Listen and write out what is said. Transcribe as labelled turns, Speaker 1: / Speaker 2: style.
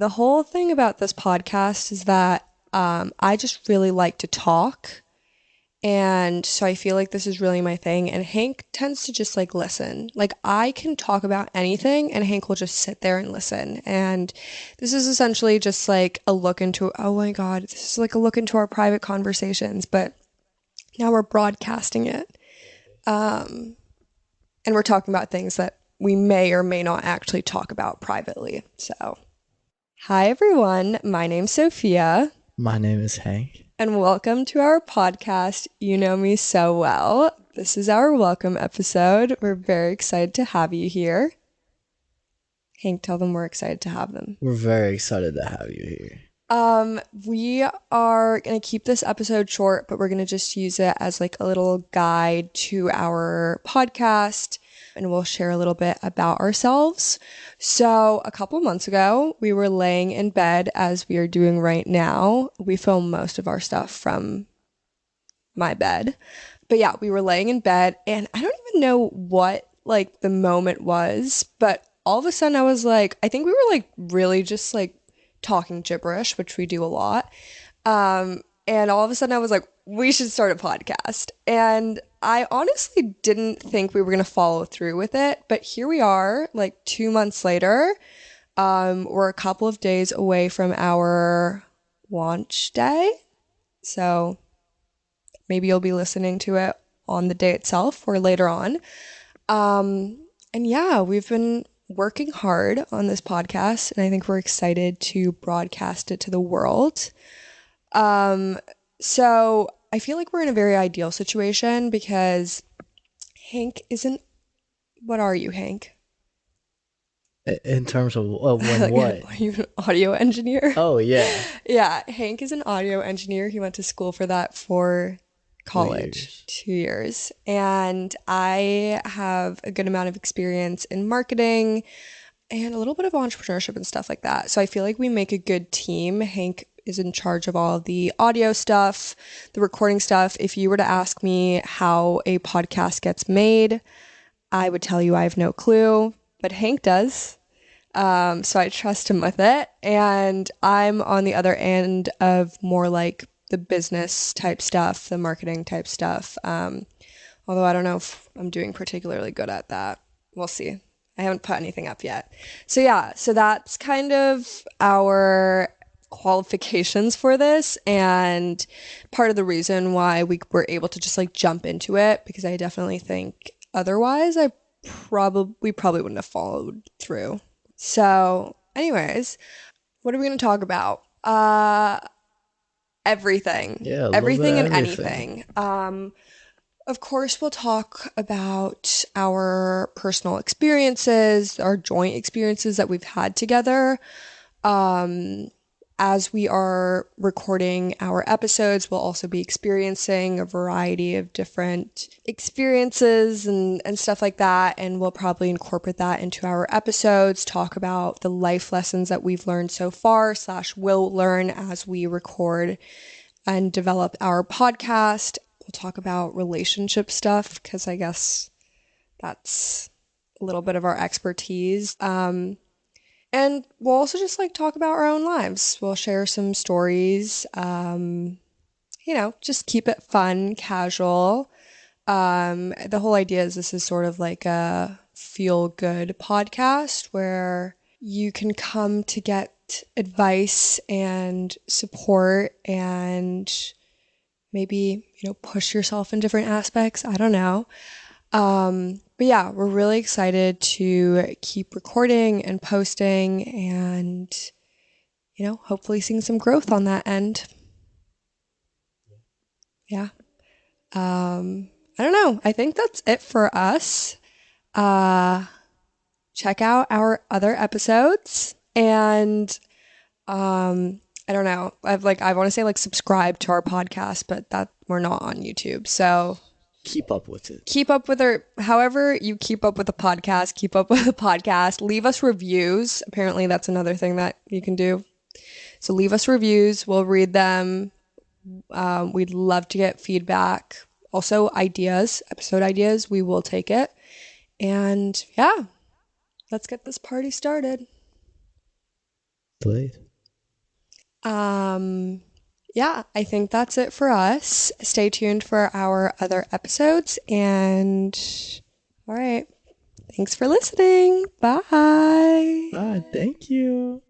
Speaker 1: The whole thing about this podcast is that I just really like to talk. And so I feel like this is really my thing. And Hank tends to just like listen. Like I can talk about anything and Hank will just sit there and listen. And this is essentially just like a look into, oh my God, this is like a look into our private conversations. But now we're broadcasting it. And we're talking about things that we may or may not actually talk about privately. So, hi everyone. My name's Sophia.
Speaker 2: My name is Hank.
Speaker 1: And welcome to our podcast, You Know Me So Well. This is our welcome episode. We're very excited to have you here. Hank, tell them we're excited to have them.
Speaker 2: We're very excited to have you here.
Speaker 1: We are going to keep this episode short, but we're going to just use it as like a little guide to our podcast and we'll share a little bit about ourselves. So, a couple months ago, we were laying in bed as we are doing right now. We film most of our stuff from my bed. But yeah, we were laying in bed and I don't even know what like the moment was, but all of a sudden I was like, I think we were like really just like talking gibberish, which we do a lot. And all of a sudden I was like, we should start a podcast. And I honestly didn't think we were going to follow through with it, but here we are, like 2 months later. We're a couple of days away from our launch day. So maybe you'll be listening to it on the day itself or later on. And yeah, we've been working hard on this podcast, and I think we're excited to broadcast it to the world. So I feel like we're in a very ideal situation because Hank isn't. What are you, Hank?
Speaker 2: In terms of when
Speaker 1: Like,
Speaker 2: what?
Speaker 1: are you an audio engineer?
Speaker 2: Oh yeah,
Speaker 1: Yeah, Hank is an audio engineer. He went to school for that for
Speaker 2: 2 years.
Speaker 1: college, 2 years. And I have a good amount of experience in marketing and a little bit of entrepreneurship and stuff like that. So I feel like we make a good team. Hank is in charge of all of the audio stuff, the recording stuff. If you were to ask me how a podcast gets made, I would tell you I have no clue, but Hank does. So I trust him with it. And I'm on the other end of more like the business type stuff, the marketing type stuff. Although I don't know if I'm doing particularly good at that. We'll see. I haven't put anything up yet. So yeah, so that's kind of our qualifications for this and part of the reason why we were able to just like jump into it because I definitely think otherwise we probably wouldn't have followed through. So, anyways, what are we going to talk about? Everything.
Speaker 2: Yeah, a little bit
Speaker 1: Everything
Speaker 2: of
Speaker 1: and
Speaker 2: everything.
Speaker 1: anything. Of course, we'll talk about our personal experiences, our joint experiences that we've had together. As we are recording our episodes, we'll also be experiencing a variety of different experiences and stuff like that. And we'll probably incorporate that into our episodes, talk about the life lessons that we've learned so far, slash, will learn as we record and develop our podcast. We'll talk about relationship stuff because I guess that's a little bit of our expertise. And we'll also just like talk about our own lives. We'll share some stories, just keep it fun, casual. The whole idea is this is sort of like a feel good podcast where you can come to get advice and support and maybe, push yourself in different aspects. I don't know. But yeah, we're really excited to keep recording and posting and, hopefully seeing some growth on that end. Yeah. I don't know. I think that's it for us. Uh, Check out our other episodes and, I don't know. I want to say like subscribe to our podcast, but that we're not on YouTube. So
Speaker 2: Keep up with it.
Speaker 1: keep up with our however you keep up with the podcast, keep up with the podcast. Leave us reviews. Apparently that's another thing that you can do. So leave us reviews. We'll read them. We'd love to get feedback. Also ideas, episode ideas. We will take it. And yeah, let's get this party started.
Speaker 2: Please.
Speaker 1: Yeah, I think that's it for us. Stay tuned for our other episodes. And all right. Thanks for listening. Bye.
Speaker 2: Thank you.